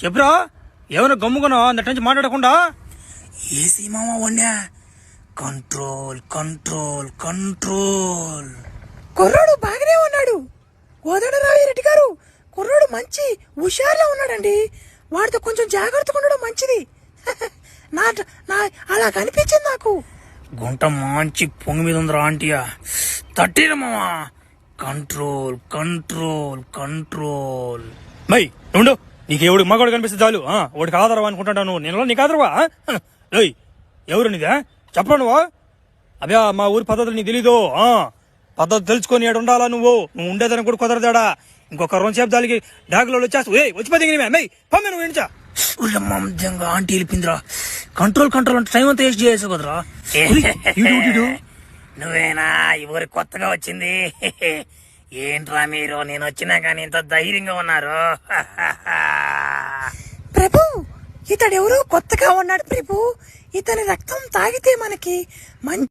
చెప్పురా, ఏమైనా గమ్ముకున్నా అందటి నుంచి మాట్లాడకుండా? ఏసీ మామ వన్యా, కంట్రోల్ కంట్రోల్ కంట్రోల్. కుర్రాడు బాగానే ఉన్నాడు కోదండరావు రెడ్డి గారు. కుర్రాడు మంచి హుషారులో ఉన్నాడండి. వాడితో కొంచెం జాగ్రత్తగా ఉండడం మంచిది. నా నా అలా కనిపించింది నాకు. గుంట మంచి పొంగి మీద ఉందిరా ఆంటీయా, తట్టిన మామా. Control control control. మై ఉండు, నీకెవడు మగవాడు కనిపిస్తే చాలు వాడికి ఆధారం అనుకుంటాను నువ్వు. నేను నీకు ఆధారవా? ఎవరు నీదా చెప్పరా నువ్వు? అభ్యా, మా ఊరి పద్ధతులు నీకు తెలీదు. పద్ధతి తెలుసుకొని ఏడు ఉండాలా నువ్వు ఉండేదని కూడా కుదరదాడా. ఇంకొక 2 సేపు దానికి డాగులో వచ్చేస్తా. వచ్చిపోతే పంపి నువ్వు ఇంచా. నిజంగా ఆంటీ వెళ్ళిపోయిందిరా. కంట్రోల్ కంట్రోల్ అంటే టైం అంతా వేస్ట్ చేయొచ్చు కదరా. నువ్వేనా ఈ ఊరి కొత్తగా వచ్చింది? ఏంట్రా మీరు, నేను వచ్చినా కానీ ఇంత ధైర్యంగా ఉన్నారు? ప్రభు, ఇతడెవరో కొత్తగా ఉన్నాడు ప్రభు. ఇతని రక్తం తాగితే మనకి మంచి